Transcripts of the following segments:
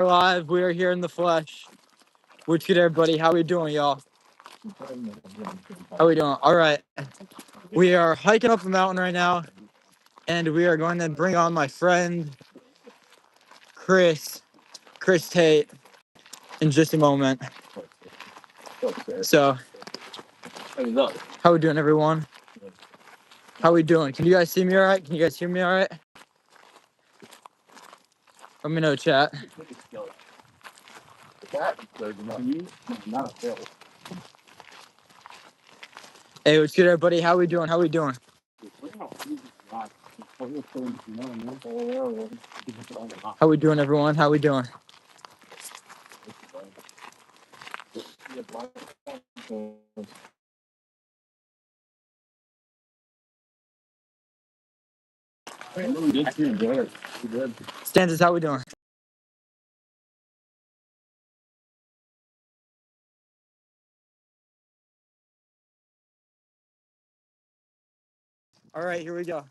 We're live. We are here in the flesh. What's good, everybody? How we doing, y'all? How we doing? All right. We are hiking up a mountain right now, and we are going to bring on my friend, Chris Tate, in just a moment. So, how we doing, everyone? How we doing? Can you guys see me all right? Can you guys hear me all right? Let me know, chat. Hey, what's good, everybody? How we doing? How we doing? How we doing, everyone? How we doing? Stanzas, how we doing? All right, here we go.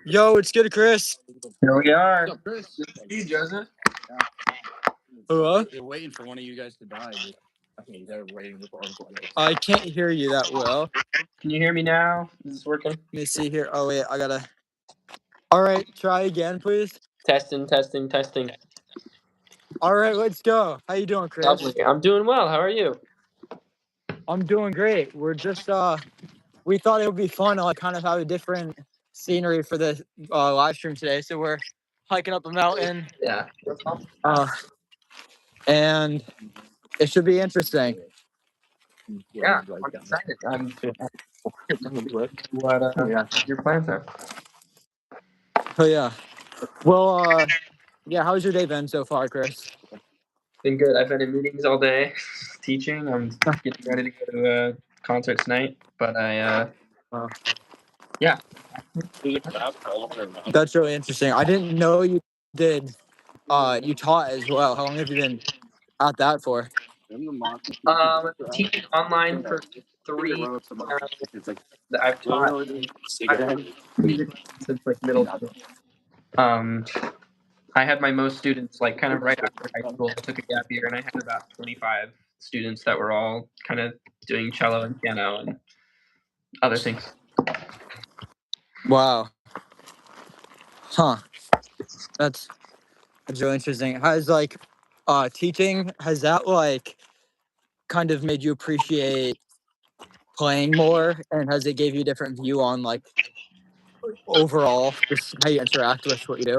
Yo, it's good, Chris. Here we are. What's up, Chris? Good to see you, Joseph. Hello? They're waiting for one of you guys to die. Okay, they're waiting for I can't hear you that well. Can you hear me now? Is this working? Let me see here. Oh, wait, I gotta. All right, try again, please. Testing. All right, let's go. How you doing, Chris? Lovely. I'm doing well. How are you? I'm doing great. We're just we thought it would be fun to like kind of have a different scenery for the live stream today. So we're hiking up a mountain. Yeah. And it should be interesting. Yeah, I'm excited. What your plans are? Oh yeah. Well, yeah. How's your day been so far, Chris? Been good. I've been in meetings all day, teaching. I'm getting ready to go to a concert tonight, but yeah. That's really interesting. I didn't know you did. You taught as well. How long have you been at that for? Teaching online for 3 years now. I've taught music since like middle school. I had my most students like kind of right after high school. I took a gap year, and I had about 25 students that were all kind of doing cello and piano and other things. Wow. Huh. That's really interesting. Has like teaching, has that like kind of made you appreciate playing more, and has it gave you a different view on like overall just how you interact with what you do?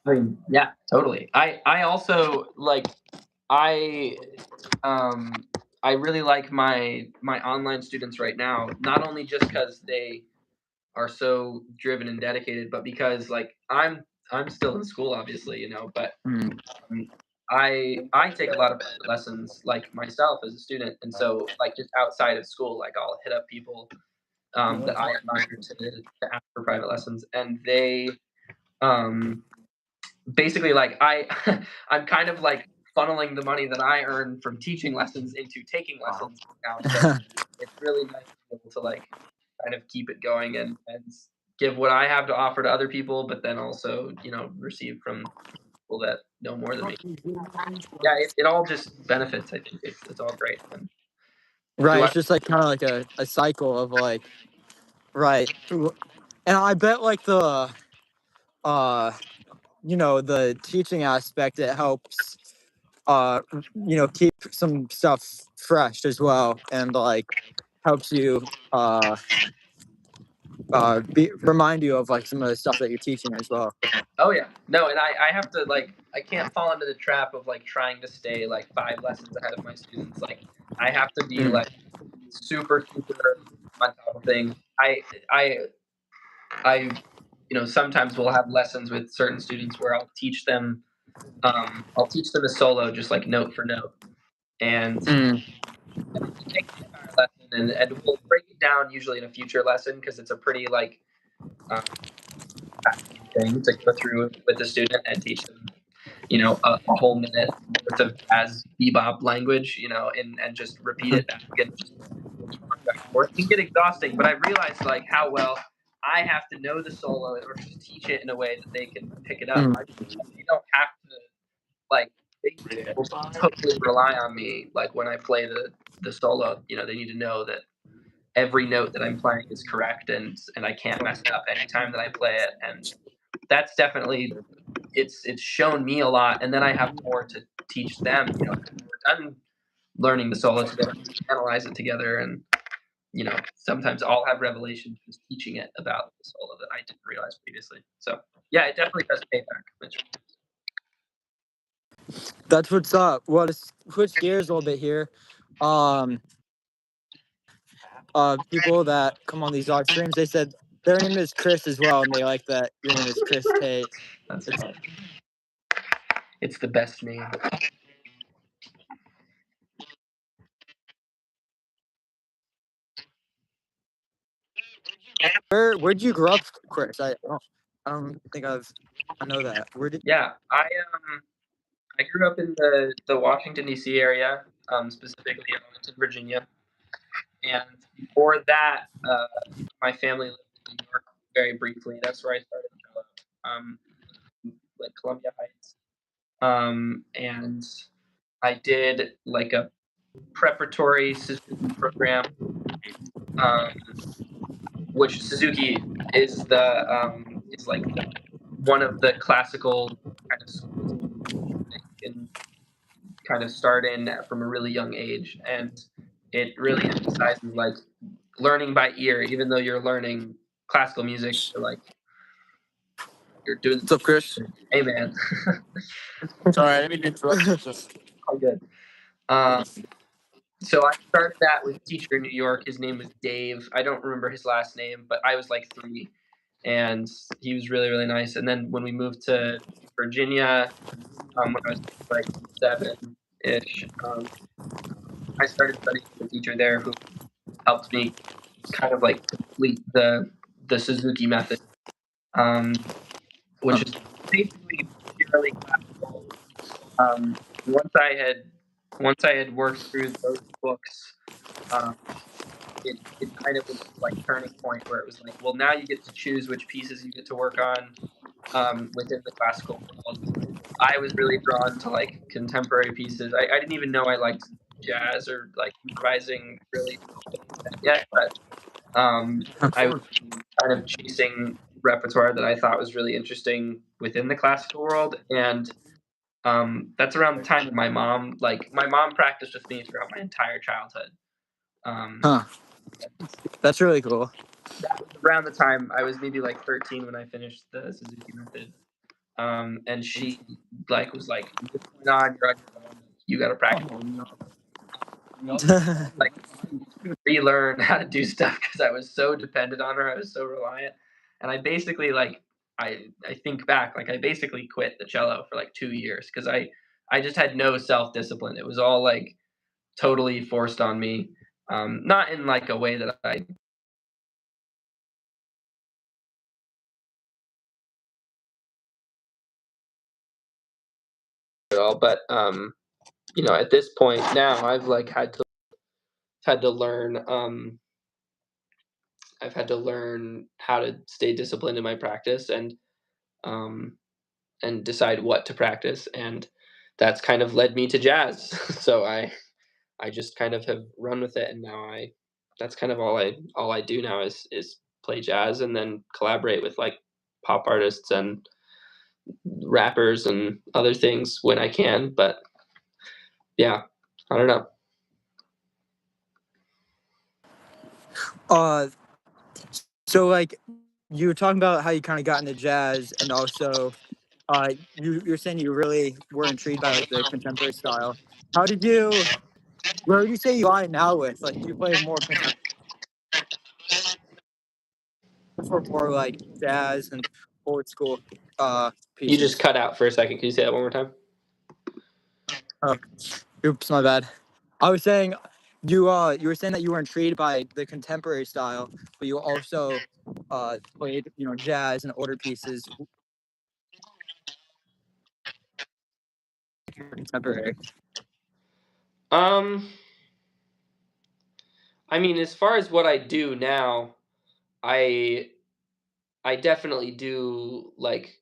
I mean, yeah, totally. I also like I really like my online students right now, not only just because they are so driven and dedicated, but because like I'm still in school, obviously, but I take a lot of lessons like myself as a student, and so like just outside of school, like I'll hit up people that I admire to ask for private lessons, and they basically like I'm kind of like funneling the money that I earn from teaching lessons into taking lessons now. So it's really nice to be able to like kind of keep it going and give what I have to offer to other people, but then also receive from people that know more than me. Yeah, it all just benefits. I think it's all great. And Right, it's just like kind of like a cycle of like, right. And I bet like the the teaching aspect, it helps keep some stuff fresh as well, and like helps you remind you of like some of the stuff that you're teaching as well. Oh yeah, no, and I have to like I can't fall into the trap of like trying to stay like 5 lessons ahead of my students. Like I have to be like super on top of things. I sometimes we'll have lessons with certain students where I'll teach them a solo just like note for note, and take the entire lesson and we'll break it down usually in a future lesson because it's a pretty like thing to go through with the student and teach them a whole minute worth of jazz bebop language and just repeat it back and just back and forth. It can get exhausting, but I realized like how well I have to know the solo in order to teach it in a way that they can pick it up. They don't have to, like, they will totally rely on me. Like when I play the solo, you know, they need to know that every note that I'm playing is correct, and I can't mess it up anytime that I play it. And that's definitely, it's shown me a lot. And then I have more to teach them. You know, we're done learning the solo together, analyze it together, and you know, sometimes I'll have revelations just teaching it about the solo that I didn't realize previously. So yeah, it definitely does pay back. That's what's up. Well, to switch gears a little bit here, people that come on these live streams, they said their name is Chris as well, and they like that your name is Chris Tate. It's the best name. Where'd you grow up, Chris? I don't think I know that. Yeah, I grew up in the Washington D.C. area, specifically Arlington, Virginia, and before that, my family lived in New York very briefly. That's where I started like Columbia Heights, and I did like a preparatory Suzuki program, which Suzuki is one of the classical kind of schools that you can kind of start in from a really young age, and it really emphasizes like learning by ear. Even though you're learning classical music, you're doing. What's up, Chris? Hey, man. Sorry, I didn't mean to interrupt you. All good. So I started that with a teacher in New York. His name was Dave. I don't remember his last name, but I was like 3, and he was really, really nice. And then when we moved to Virginia, when I was like 7-ish, I started studying with a teacher there who helped me kind of like complete the Suzuki method, which is basically purely classical. Once I had worked through those books, it kind of was like turning point where it was like, well, now you get to choose which pieces you get to work on within the classical world. I was really drawn to like contemporary pieces. I didn't even know I liked jazz or like improvising really yet, but I was kind of chasing repertoire that I thought was really interesting within the classical world. And that's around the time my mom practiced with me throughout my entire childhood. That's really cool. That was around the time I was maybe like 13 when I finished the Suzuki method. And she like was like, from this point on, you're on your own. You got to practice. Like relearn how to do stuff because I was so dependent on her. I was so reliant, and I basically like I think back, like I basically quit the cello for like 2 years because I just had no self-discipline. It was all like totally forced on me, not in like a way that I at all, but you know, at this point now I've like had to learn I've had to learn how to stay disciplined in my practice and decide what to practice, and that's kind of led me to jazz. So I just kind of have run with it, and now that's kind of all I do now is play jazz and then collaborate with like pop artists and rappers and other things when I can. But yeah, I don't know. So like you were talking about how you kind of got into jazz, and also you're saying you really were intrigued by like the contemporary style. Where would you say you are now with? Like, do you play more contemporary or more like jazz and old school pieces? You just cut out for a second. Can you say that one more time? Oops, my bad. I was saying you were saying that you were intrigued by the contemporary style, but you also played jazz and older pieces. Contemporary. I mean, as far as what I do now, I I definitely do like.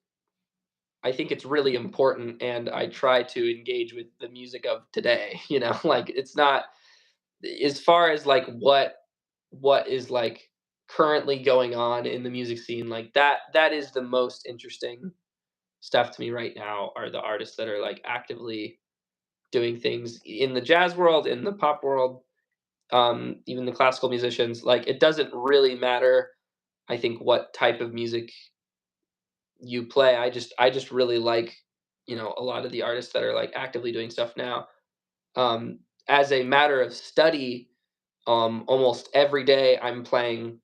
I think it's really important, and I try to engage with the music of today. Like it's not as far as like what is like currently going on in the music scene. Like that is the most interesting stuff to me right now. Are the artists that are like actively doing things in the jazz world, in the pop world, even the classical musicians. Like it doesn't really matter. I think what type of music you play. I just really like a lot of the artists that are like actively doing stuff now. As a matter of study, almost every day I'm playing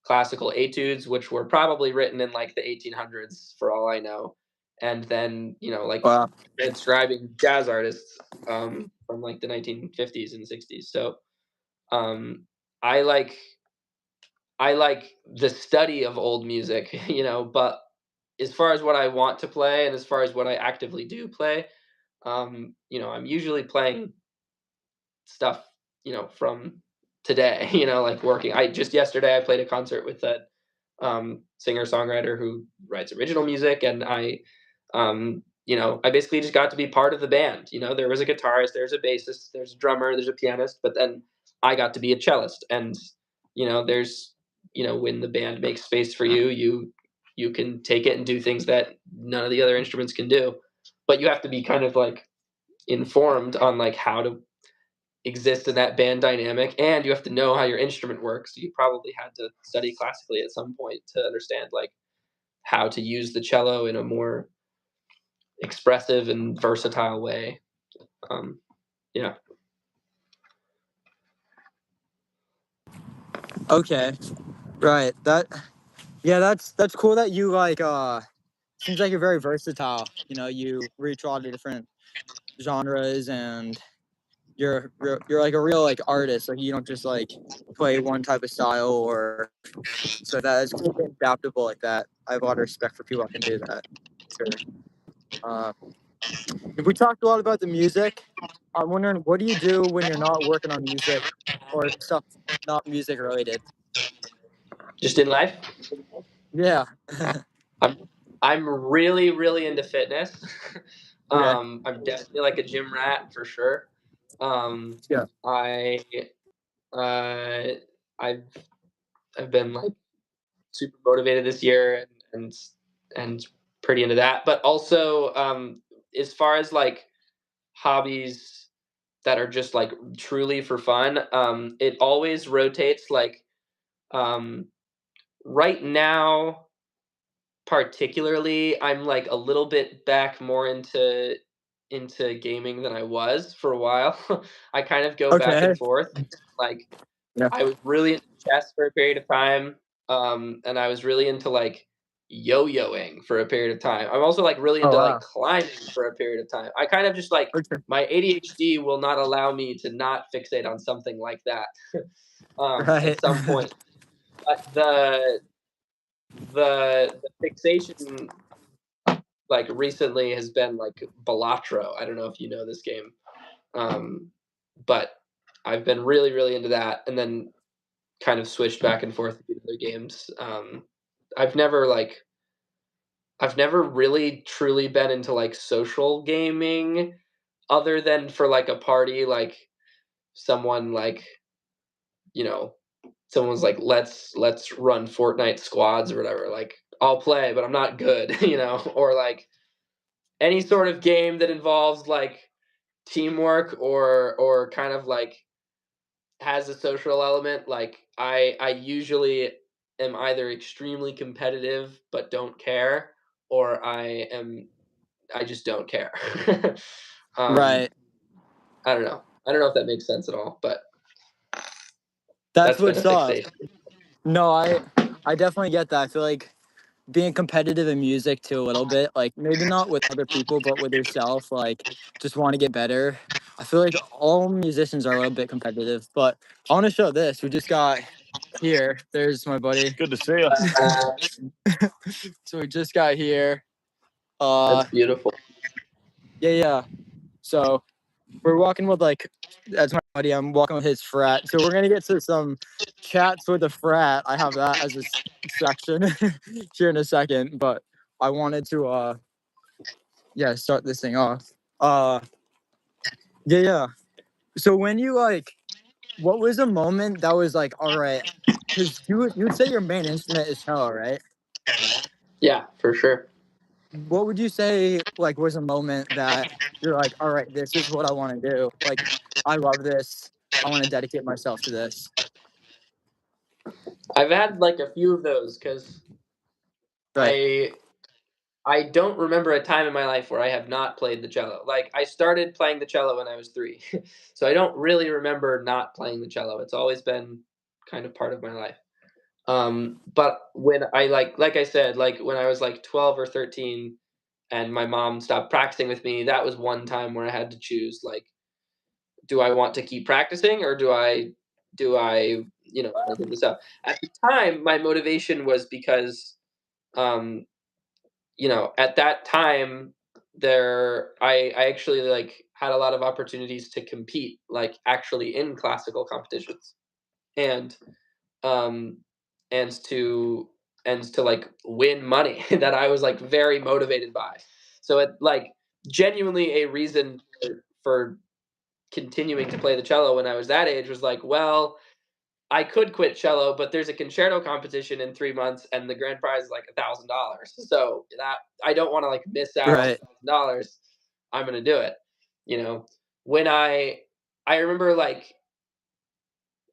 classical etudes, which were probably written in like the 1800s for all I know, and then like Wow. transcribing jazz artists from like the 1950s and 60s. So um, I like the study of old music, but as far as what I want to play and as far as what I actively do play, I'm usually playing stuff, from today, like working. I just yesterday I played a concert with a singer songwriter who writes original music, and I basically just got to be part of the band. There was a guitarist, there's a bassist, there's a drummer, there's a pianist, but then I got to be a cellist, and there's when the band makes space for you, you can take it and do things that none of the other instruments can do, but you have to be kind of like informed on like how to exist in that band dynamic, and you have to know how your instrument works. So you probably had to study classically at some point to understand like how to use the cello in a more expressive and versatile way. Yeah. Okay. Right. That's cool that you like seems like you're very versatile. You reach a lot of different genres, and you're like a real like artist. Like you don't just like play one type of style, or so that is cool being adaptable like that. I have a lot of respect for people that can do that. Sure. Uh, if we talked a lot about the music, I'm wondering what do you do when you're not working on music or stuff not music related? Just in life, Yeah. I'm really really into fitness. Okay. I'm definitely like a gym rat for sure. Yeah. I uh, I've I've been like super motivated this year, and pretty into that. But also, as far as like hobbies that are just like truly for fun, it always rotates. Like um, right now, particularly, I'm like a little bit back more into gaming than I was for a while. I kind of go back Okay. and forth. Like Yeah. I was really into chess for a period of time, and I was really into like yo-yoing for a period of time. I'm also like really Oh into like wow. climbing for a period of time. I kind of just like Okay. my ADHD will not allow me to not fixate on something like that at Right. some point. But the fixation like recently has been like Balatro. I don't know if you know this game, but I've been really really into that, and then kind of switched back and forth between other games. I've never like I've never really truly been into like social gaming other than for like a party, like someone like, you know, someone's like let's run Fortnite squads or whatever. Like I'll play, but I'm not good, or like any sort of game that involves like teamwork or kind of like has a social element. Like I usually am either extremely competitive but don't care, or I just don't care. um, Right. I don't know. I don't know if that makes sense at all, but That's that's been a what's up. fixation. No, I definitely get that. I feel like being competitive in music too a little bit, like maybe not with other people, but with yourself, like just want to get better. I feel like all musicians are a little bit competitive, but I want to show this. We just got here. There's my buddy. Good to see you. So we just got here. That's beautiful. Yeah. So we're walking with like that's my buddy. I'm walking with his frat. So we're gonna get to some chats with the frat. I have that as a section here in a second, but I wanted to start this thing off. Yeah. So when you what was a moment that was like, all right, because you would say your main instrument is cello, right? Yeah, for sure. What would you say like was a moment that you're like, all right, this is what I want to do. Like, I love this. I want to dedicate myself to this. I've had like a few of those because Right. I don't remember a time in my life where I have not played the cello. Like I started playing the cello when I was 3, so I don't really remember not playing the cello. It's always been kind of part of my life. But when I like I said, like when I was like 12 or 13, and my mom stopped practicing with me, that was one time where I had to choose like, do I want to keep practicing or do I want to give this up? At the time, my motivation was because at that time I actually like had a lot of opportunities to compete like actually in classical competitions and um and to like win money that I was like very motivated by. So it like genuinely a reason for continuing to play the cello when I was that age was like, well, I could quit cello, but there's a concerto competition in 3 months, and the grand prize is like $1,000. So that I don't want to like miss out on Right. $1,000. I'm gonna do it. You know, when I remember like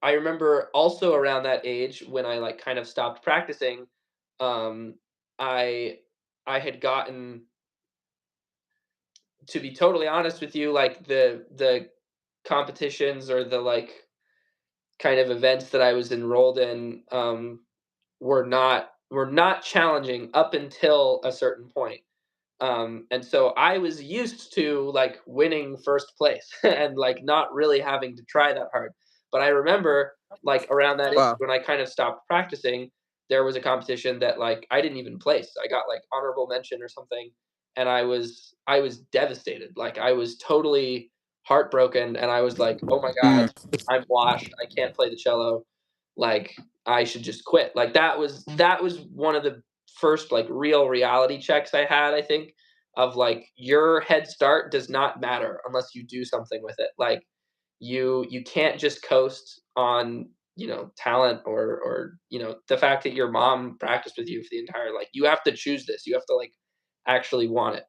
I remember also around that age when I like kind of stopped practicing, um, I I had gotten, to be totally honest with you, like the competitions or the like kind of events that I was enrolled in were not challenging up until a certain point. And so I was used to like winning first place and like not really having to try that hard. But I remember like around that age Wow. when I kind of stopped practicing, there was a competition that like I didn't even place. I got like honorable mention or something, and I was devastated. Like I was totally heartbroken, and I was like, "Oh my god, Mm. I'm washed. I can't play the cello. Like I should just quit." Like that was one of the first like real reality checks I had, I think, of like your head start does not matter unless you do something with it. Like you can't just coast on talent or the fact that your mom practiced with you for the entire, like you have to choose this. You have to like actually want it.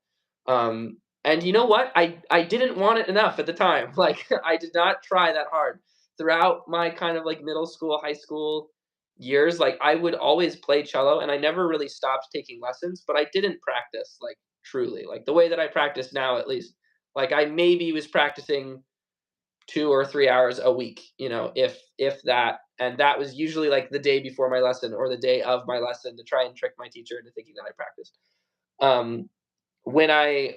And you know what? I didn't want it enough at the time. Like I did not try that hard throughout my kind of like middle school, high school years. Like I would always play cello and I never really stopped taking lessons, but I didn't practice like truly, like the way that I practice now, at least. Like I maybe was practicing 2 or 3 hours a week, if that. And that was usually like the day before my lesson or the day of my lesson to try and trick my teacher into thinking that I practiced. When I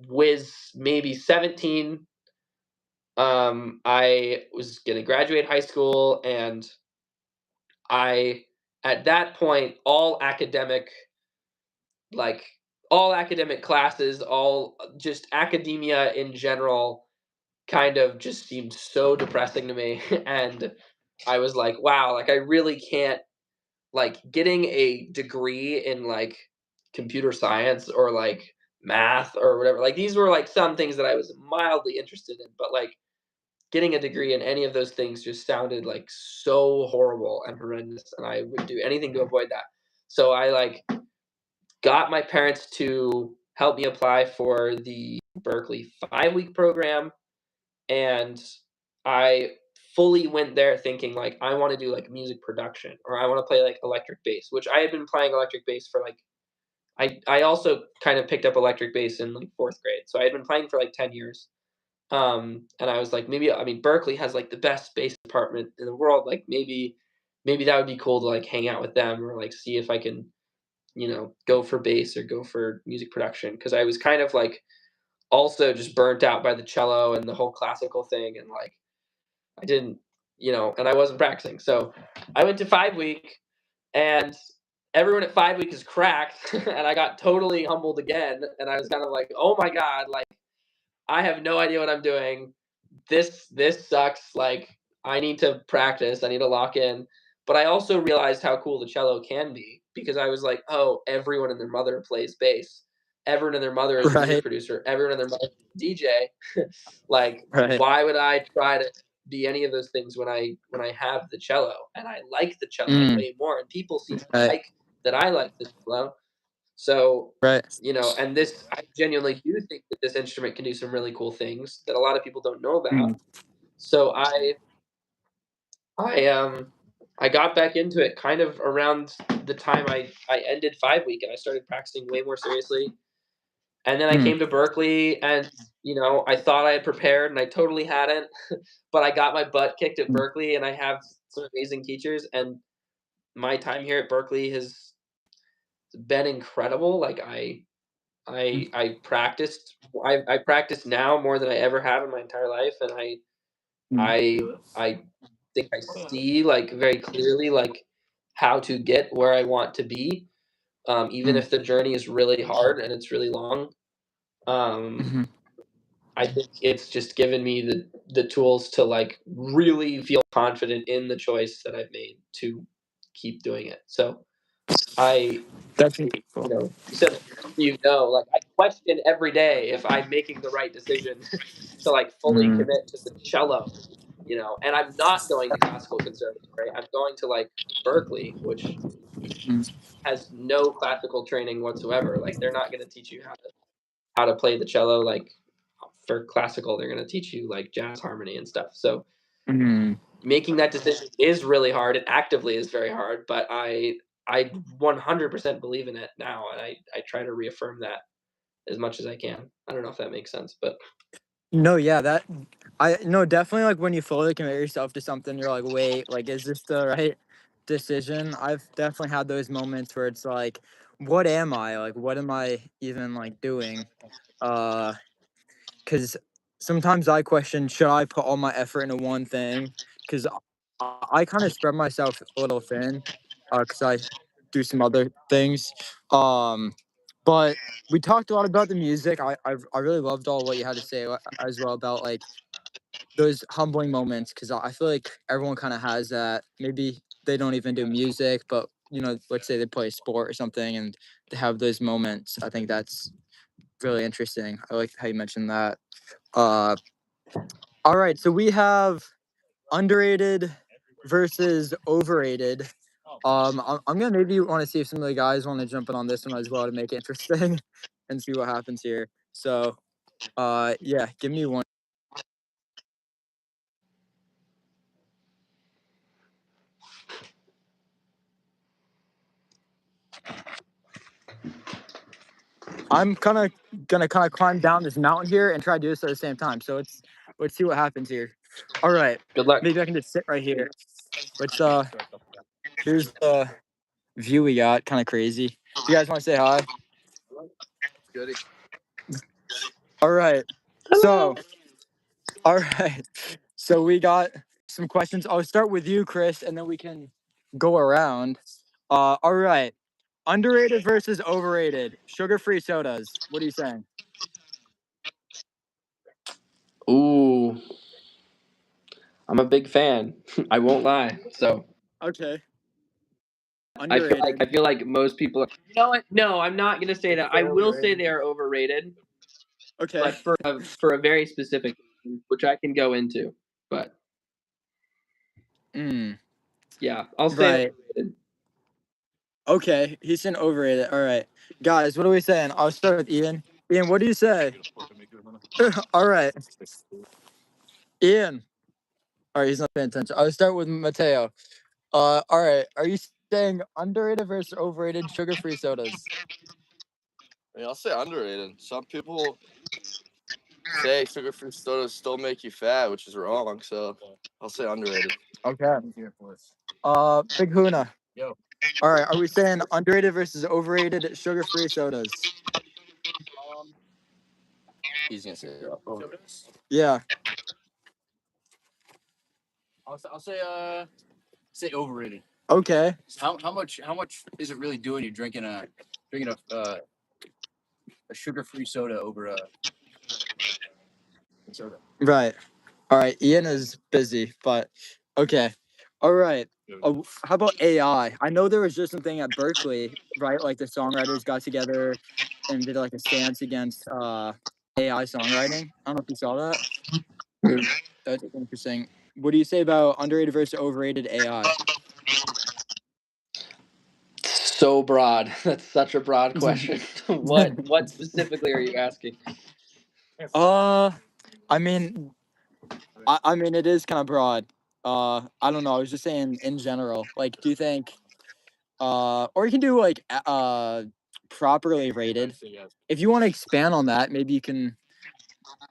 was maybe 17, I was going to graduate high school, and I, at that point, like all academic classes, all just academia in general kind of just seemed so depressing to me. And I was like, wow, like I really can't, like getting a degree in like computer science or like math or whatever. Like these were like some things that I was mildly interested in, but like getting a degree in any of those things just sounded like so horrible and horrendous, and I would do anything to avoid that. So I like got my parents to help me apply for the Berkeley 5-week program, and I fully went there thinking like I want to do like music production or I want to play like electric bass, which I had been playing electric bass for like I also kind of picked up electric bass in like 4th grade. So I had been playing for like 10 years. And I was like, maybe, I mean, Berkeley has like the best bass department in the world. Like maybe that would be cool to like hang out with them or like see if I can, go for bass or go for music production. Cause I was kind of like also just burnt out by the cello and the whole classical thing. And like, I didn't, and I wasn't practicing. So I went to 5-week, and everyone at 5-week is cracked. And I got totally humbled again. And I was kind of like, oh my God, like I have no idea what I'm doing. this sucks. Like, I need to practice. I need to lock in. But I also realized how cool the cello can be, because I was like, oh, everyone and their mother plays bass. Everyone and their mother is a music Right. producer. Everyone and their mother is a DJ. Like, Right. why would I try to be any of those things when I have the cello, and I like the cello way more, and people seem to Right. like that I like the cello. So, Right. and I genuinely do think that this instrument can do some really cool things that a lot of people don't know about. So I got back into it kind of around the time I ended 5 week, and I started practicing way more seriously. And then I came to Berkeley, and I thought I had prepared, and I totally hadn't. But I got my butt kicked at Berkeley, and I have some amazing teachers, and my time here at Berkeley has been incredible. Like, I practiced. I practice now more than I ever have in my entire life, and I think I see, like, very clearly, like, how to get where I want to be, even if the journey is really hard and it's really long. I think it's just given me the tools to, like, really feel confident in the choice that I've made to keep doing it. So That's cool. like, I question every day if I'm making the right decision to, like, fully commit to the cello, and I'm not going to classical conservatory. I'm going to, like, Berkeley, which has no classical training whatsoever. Like, they're not going to teach you how to play the cello. Like, for classical, they're going to teach you, like, jazz harmony and stuff. So making that decision is really hard. It actively is very hard, but I 100% believe in it now, and I try to reaffirm that as much as I can. I don't know if that makes sense, but No, yeah, definitely, like, when you fully commit yourself to something, you're like, wait, like, is this the right decision? I've definitely had those moments where it's like, what am I? Like, what am I even, like, doing? Because sometimes I question, should I put all my effort into one thing? Because I kind of spread myself a little thin, because I do some other things. But we talked a lot about the music. I really loved all what you had to say as well about, like, those humbling moments, because I feel like everyone kind of has that. Maybe they don't even do music, but let's say they play a sport or something, and they have those moments. I think that's really interesting. I like how you mentioned that. All right, so we have underrated versus overrated. I'm gonna maybe want to see if some of the guys want to jump in on this one as well to make it interesting and see what happens here. So, yeah, give me one. I'm gonna climb down this mountain here and try to do this at the same time. So let's see what happens here. All right, good luck. maybe I can just sit right here. Let's here's the view we got. Kind of crazy. Do you guys want to say hi? Goody. All right. So, all right. So we got some questions. I'll start with you, Chris, and then we can go around. All right. Underrated versus overrated. Sugar-free sodas. What are you saying? Ooh, I'm a big fan. I won't lie. So Okay. I Underrated. feel like most people are. You know what? No, I'm not gonna say that. I will say they are overrated, Okay. but for a very specific reason, which I can go into. But yeah, I'll say Right. overrated. Okay. He's saying overrated. All right. Guys, what are we saying? I'll start with Ian. Ian, what do you say? All right. Ian. All right, he's not paying attention. I'll start with Mateo. All right. Are you saying underrated versus overrated sugar-free sodas? I mean, I'll say underrated. Some people say sugar-free sodas still make you fat, which is wrong. So I'll say underrated. Okay. Big Huna. Yo. All right. Are we saying underrated versus overrated sugar-free sodas? He's gonna say sodas. Yeah. I'll say overrated. Okay. How much is it really doing you drinking a sugar-free soda over a soda? Right. All right, Ian is busy, but okay. All right. How about AI? I know there was just something at Berkeley, right? Like the songwriters got together and did like a stance against AI songwriting. I don't know if you saw that. That's interesting. What do you say about underrated versus overrated AI? So broad. That's such a broad question. What specifically are you asking? I mean, I mean, it is kind of broad. I don't know. I was just saying in general. Like, do you think, or you can do like, properly rated. If you want to expand on that, maybe you can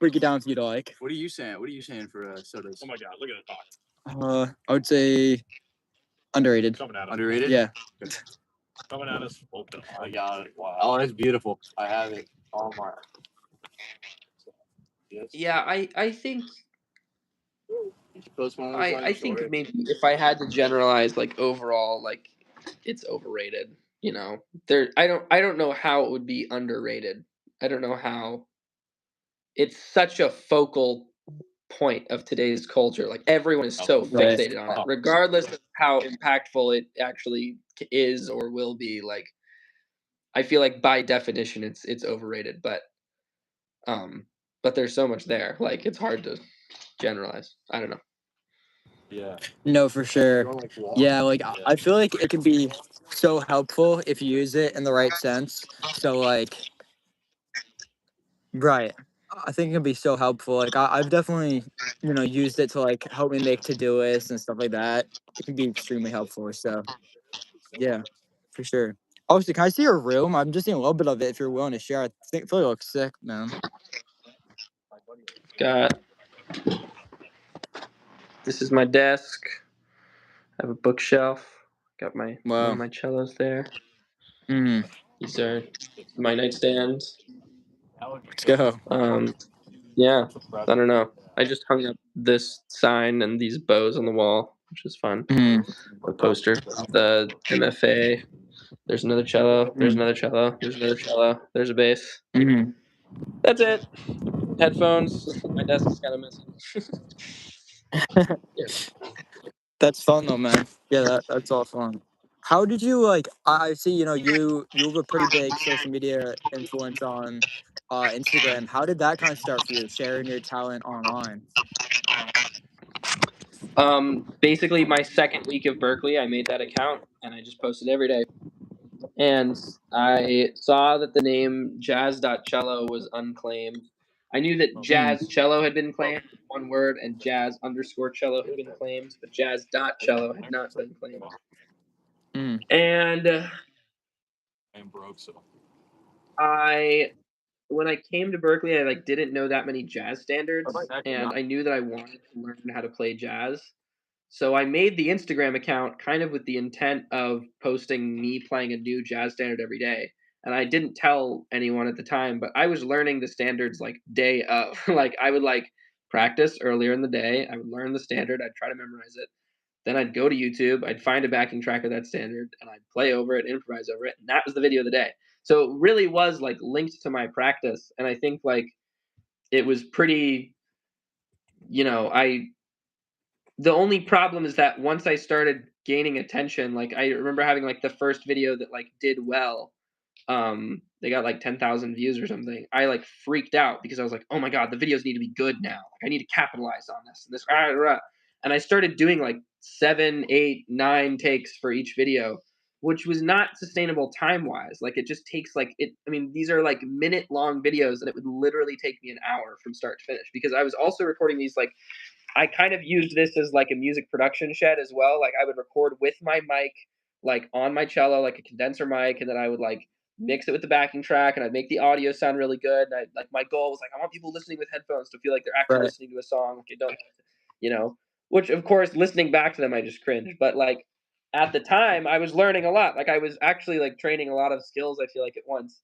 break it down if you'd like. What are you saying? What are you saying for sodas? Oh my god, look at the talk. I would say underrated. Underrated? Yeah. Coming at us. I got it. Wow. Oh, that's beautiful. I have it. Oh my. Yes. Yeah, I think Post one of those on I your think story. maybe if I had to generalize, like overall, like it's overrated. You know, I don't know how it would be underrated. I don't know how. It's such a focal point of today's culture. Like everyone is so Right. fixated on it, regardless of how impactful it actually is or will be. Like I feel like by definition, it's overrated. But there's so much there. Like it's hard to generalize. I don't know. Yeah. No, for sure. Yeah, like I feel like it can be so helpful if you use it in the right sense. So like, right. I think it can be so helpful. Like I've definitely, used it to like help me make to-do lists and stuff like that. It can be extremely helpful. So yeah, for sure. Also, can I see your room? I'm just seeing a little bit of it if you're willing to share. I feel like it looks sick, man. This is my desk. I have a bookshelf. Got one Wow. of my cellos there. Mm. These are my nightstands. Let's go. Yeah, I don't know. I just hung up this sign and these bows on the wall, which is fun. A poster. The MFA. There's another cello. There's another cello. There's another cello. There's a bass. Mm-hmm. That's it. Headphones. My desk is kind of messy. Yeah. That's fun though, man. Yeah, that's all fun. How did you like? I see. You have a pretty big social media influence on Instagram. How did that kind of start for you? Sharing your talent online. Basically, my second week of Berkeley, I made that account and I just posted every day. And I saw that the name jazz.cello was unclaimed. I knew that jazz cello had been claimed, one word, and jazz_cello had been claimed, but jazz.cello had not been claimed. And when I came to Berkeley, I didn't know that many jazz standards, and I knew that I wanted to learn how to play jazz. So I made the Instagram account kind of with the intent of posting me playing a new jazz standard every day. And I didn't tell anyone at the time, but I was learning the standards day of. I would practice earlier in the day. I would learn the standard. I'd try to memorize it. Then I'd go to YouTube. I'd find a backing track of that standard, and I'd play over it, improvise over it, and that was the video of the day. So it really was linked to my practice, and I think it was pretty. The only problem is that once I started gaining attention, I remember having the first video that did well. They got 10,000 views or something. I freaked out because I was like, oh my god, the videos need to be good now. I need to capitalize on this and this. And I started doing 7, 8, 9 takes for each video, which was not sustainable time wise. It just takes these are minute long videos, and it would literally take me an hour from start to finish because I was also recording these I kind of used this as a music production shed as well. I would record with my mic, on my cello, a condenser mic, and then I would mix it with the backing track, and I'd make the audio sound really good. And my goal was I want people listening with headphones to feel like they're actually listening to a song. They don't, which of course, listening back to them, I just cringe. But at the time, I was learning a lot. I was actually training a lot of skills. I feel at once.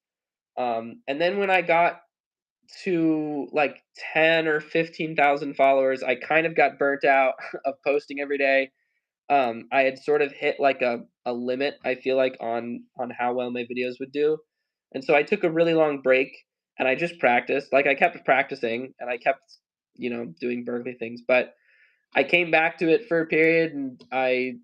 And then when I got to 10 or 15,000 followers, I kind of got burnt out of posting every day. I had sort of hit a limit, I feel on how well my videos would do. And so I took a really long break and I just practiced. I kept practicing and I kept doing Berkeley things. But I came back to it for a period, and I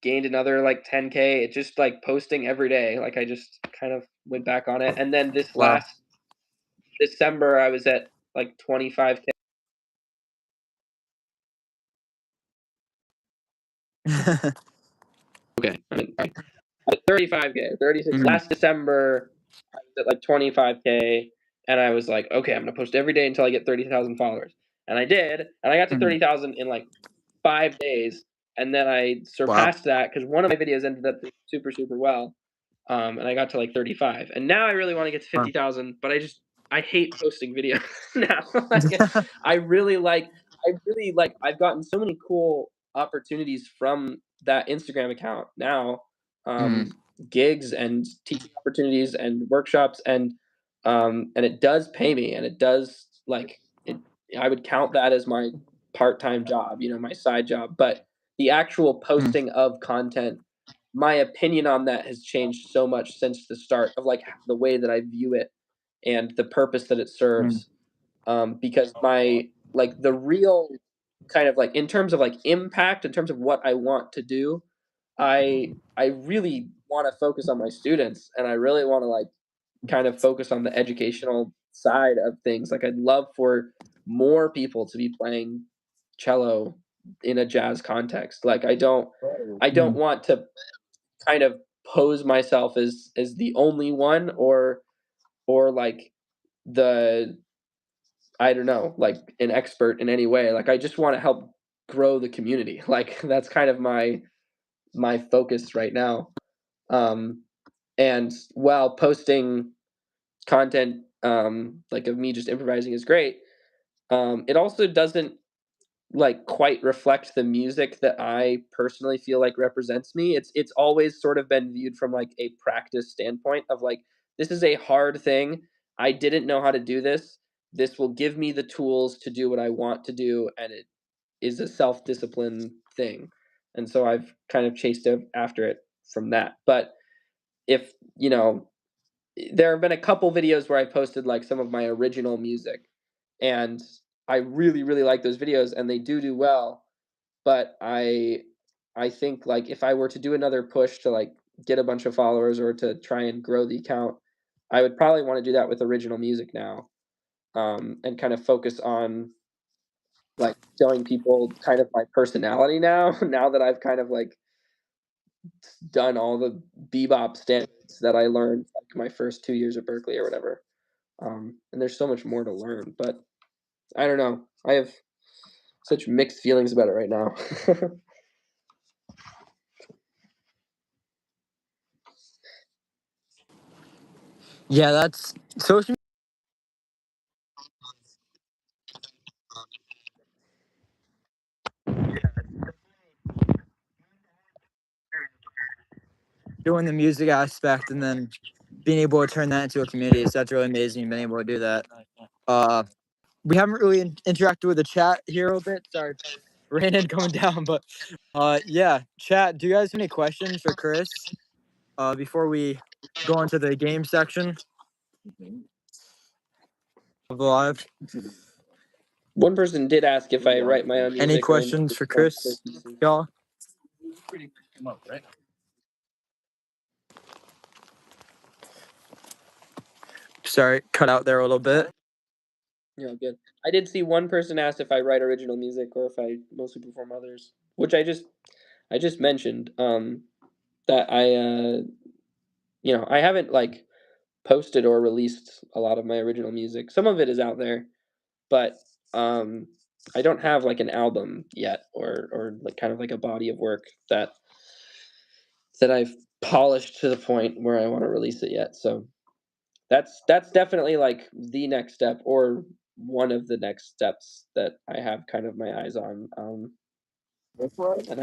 gained another like 10K. It's just like posting every day. Like I just kind of went back on it, and then this Wow. last December I was at like 25K. Okay, I mean, 35K, 36. Mhm. Last December, I was at like 25K, and I was like, okay, I'm gonna post every day until I get 30,000 followers, and I did, and I got to Mhm. 30,000 in like 5 days, and then I surpassed that because one of my videos ended up doing super super well, and I got to like 35, and now I really want to get to 50,000, but I hate posting videos now. Like, I really like I've gotten so many cool opportunities from that Instagram account now, Mhm. gigs and teaching opportunities and workshops, and it does pay me, and it does like it. I would count that as my part-time job, my side job. But the actual posting of content, my opinion on that has changed so much since the start of like the way that I view it and the purpose that it serves. Because my like the real kind of like in terms of like impact, in terms of what I want to do, I really want to focus on my students, and I really want to like kind of focus on the educational side of things. Like I'd love for more people to be playing cello in a jazz context. Like I don't want to kind of pose myself as the only one, or like the I don't know, like an expert in any way. Like I just want to help grow the community. Like that's kind of my focus right now. And while posting content like of me just improvising is great, it also doesn't like quite reflect the music that I personally feel like represents me. It's always sort of been viewed from like a practice standpoint of like, this is a hard thing. I didn't know how to do this. This will give me the tools to do what I want to do, and it is a self-discipline thing. And so I've kind of chased after it from that. But if, there have been a couple videos where I posted like some of my original music, and I really really like those videos, and they do well. But I think like if I were to do another push to like get a bunch of followers or to try and grow the account, I would probably want to do that with original music now, and kind of focus on like showing people kind of my personality now. Now that I've kind of like done all the bebop standards that I learned like my first 2 years at Berkeley or whatever. And there's so much more to learn, but I don't know. I have such mixed feelings about it right now. Yeah, that's social doing the music aspect and then being able to turn that into a community. So that's really amazing being able to do that. We haven't really interacted with the chat here a little bit. Sorry, rain coming down, but yeah, chat. Do you guys have any questions for Chris before we go into the game section of the live? One person did ask if I write my own music. Any or questions for other Chris, pieces. y'all? Sorry, cut out there a little bit. Yeah, good. I did see one person asked if I write original music or if I mostly perform others, which I just mentioned. That I haven't like posted or released a lot of my original music. Some of it is out there, but I don't have like an album yet, or like kind of like a body of work that I've polished to the point where I want to release it yet. So that's definitely like the next step, or one of the next steps that I have kind of my eyes on. And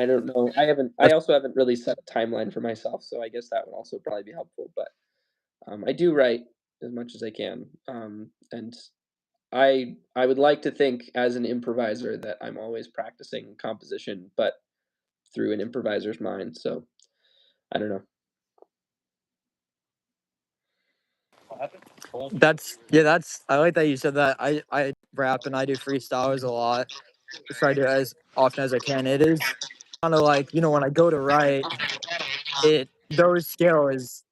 I don't know. I also haven't really set a timeline for myself, so I guess that would also probably be helpful. But I do write as much as I can, and I would like to think as an improviser that I'm always practicing composition, but through an improviser's mind. So I don't know. That's I like that you said that. I rap and I do freestyles a lot. Try to do it as often as I can. It is kind of like, when I go to write those skills,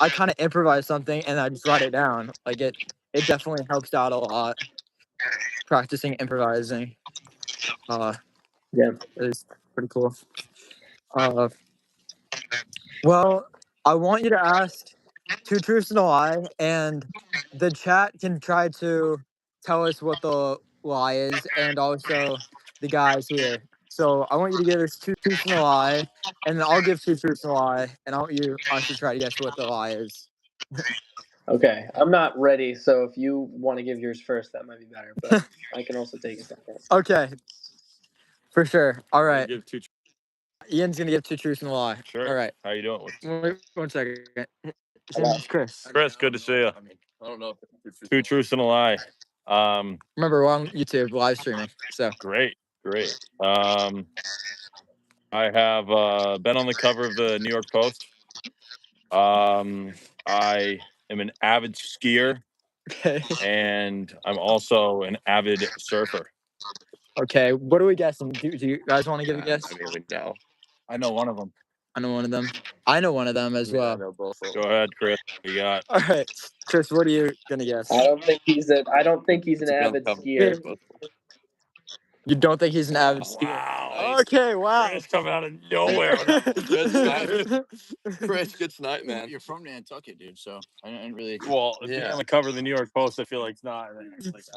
I kind of improvise something and I just write it down. Like it definitely helps out a lot. Practicing improvising. Yeah. Is pretty cool. Well, I want you to ask 2 truths and a lie, and the chat can try to tell us what the lie is, and also the guys here. So I want you to give us 2 truths and a lie, and then I'll give 2 truths and a lie, and I want us to try to guess what the lie is. Okay, I'm not ready, so if you want to give yours first, that might be better, but I can also take a second. Okay. For sure. All I'm gonna right. give 2 Ian's going to give 2 truths and a lie. Sure. All right. How you doing? Wait 1 second. His name is Chris. Chris, good to see you. I don't know. 2 truths and a lie. Remember, we're on YouTube live streaming. So Great. I have been on the cover of the New York Post. I am an avid skier, okay. and I'm also an avid surfer. Okay. What are we guessing? Do you guys want to give a guess? I mean, we know. I know one of them. I know one of them. I know one of them as I well. know both of Go them. ahead, Chris. What you got? All right, Chris, what are you gonna guess? I don't think he's an avid skier. You don't think he's an avid skier? Wow. Okay, wow. Chris coming out of nowhere. Chris, good tonight, man. You're from Nantucket, dude. So I didn't really. Well, if you're on the cover of the New York Post, I feel like it's not. Like,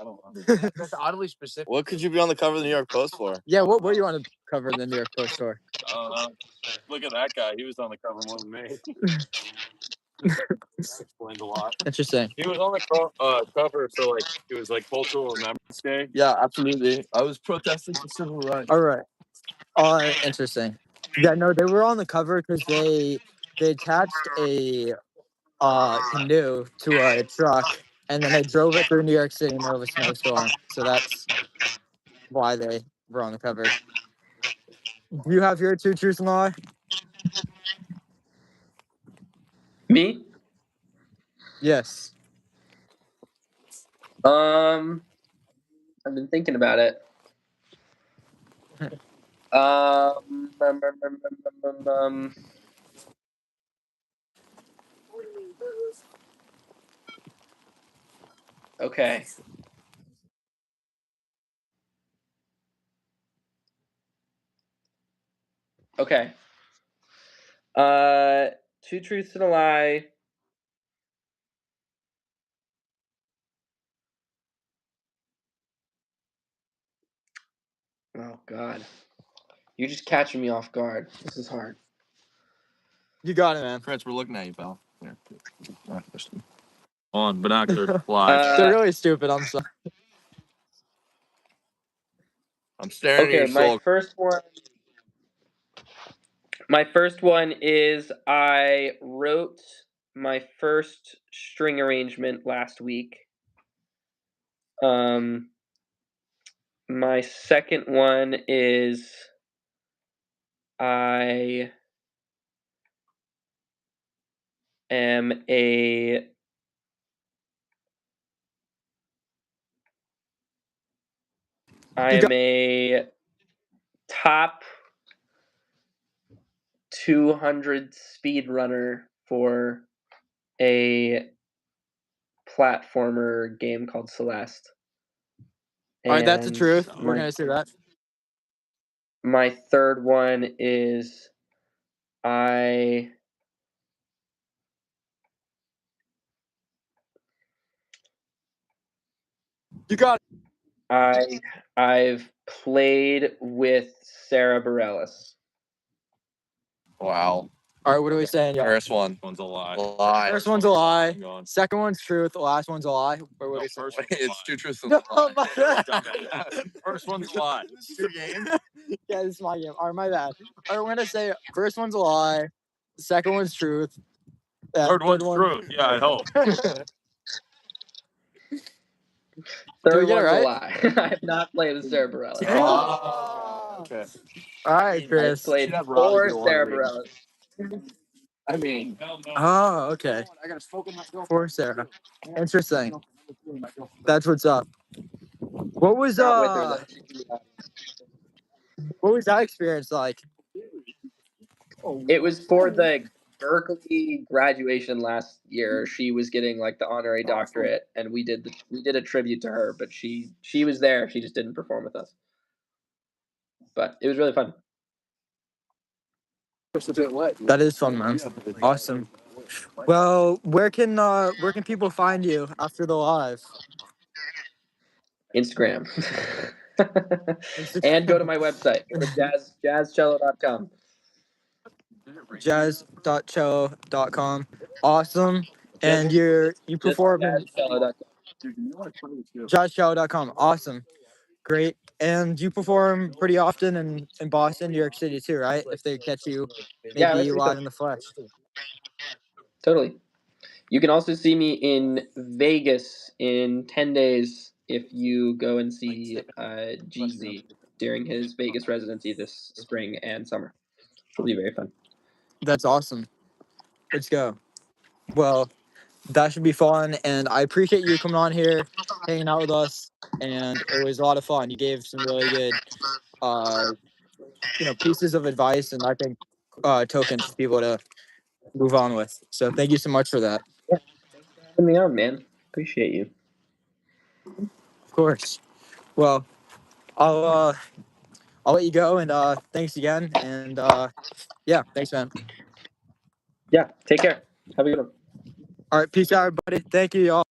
I don't know. That's oddly specific. What could you be on the cover of the New York Post for? Yeah, what were you on the cover of the New York Post for? Look at that guy. He was on the cover more than me. Explains a lot. Interesting. He was on the cover for it was like Cultural Remembrance Day. Yeah, absolutely. I was protesting for civil rights. All right. Interesting. Yeah, no, they were on the cover because they attached a canoe to a truck, and then they drove it through New York City in the middle of a snowstorm. So that's why they were on the cover. Do you have your 2 truths and a lie? Me? Yes. I've been thinking about it. Okay. Okay. 2 truths and a lie. Oh God. You're just catching me off guard. This is hard. You got it, man. Chris, we're looking at you, pal. Here. On binocular live. They're really stupid. I'm sorry. I'm staring at Okay, your soul. my first one is I wrote my first string arrangement last week. My second one is I am a top 200 speed runner for a platformer game called Celeste. All right, that's the And truth. We're gonna say that. My third one is You got it. I've played with Sarah Bareilles. Wow. All right, what are we saying? Yeah. First one's a lie. Lie. First one's a lie. Second one's truth. The last one's a lie. Or what First It's 2 truths and a No, lie. my bad. First one's a lie. This is your game. Yeah, this is my game. All right, my bad. All right, we're gonna say first one's a lie. Second one's truth. Third one's truth. Yeah, I hope. Third get it one's right? a lie. I have not played with Sarah Bareilles. Okay. All right, I Chris. played Should have Rob for if you want Sarah to read. Bareilles. I mean, Oh, okay. I got a smoke in my girlfriend. For Sarah. Interesting. That's what's up. What was Not with her though. She's in the audience. what was that experience like? It was for the Berkeley graduation last year. She was getting like the honorary doctorate, and we did a tribute to her. But she was there. She just didn't perform with us. But it was really fun. That is fun, man. Awesome. Well, where can people find you after the live? Instagram. And go to my website. Go to jazzcello.com. jazz.cello.com. Awesome. And Just you perform in jazzcello.com. jazzcello.com. Awesome. Great. And you perform pretty often in Boston, New York City too, right? If they catch you Yeah, maybe that's live in the flesh. Totally. You can also see me in Vegas in 10 days if you go and see GZ during his Vegas residency this spring and summer. It'll be very fun. That's awesome. Let's go. Well, that should be fun. And I appreciate you coming on here, hanging out with us. And it was a lot of fun. You gave some really good pieces of advice and I think tokens for people to move on with. So thank you so much for that. Yeah. Thanks for having me on, man. Appreciate you. Of course. Well, I'll let you go and thanks again. And yeah, thanks, man. Yeah, take care. Have a good one. All right, peace out, everybody. Thank you, y'all.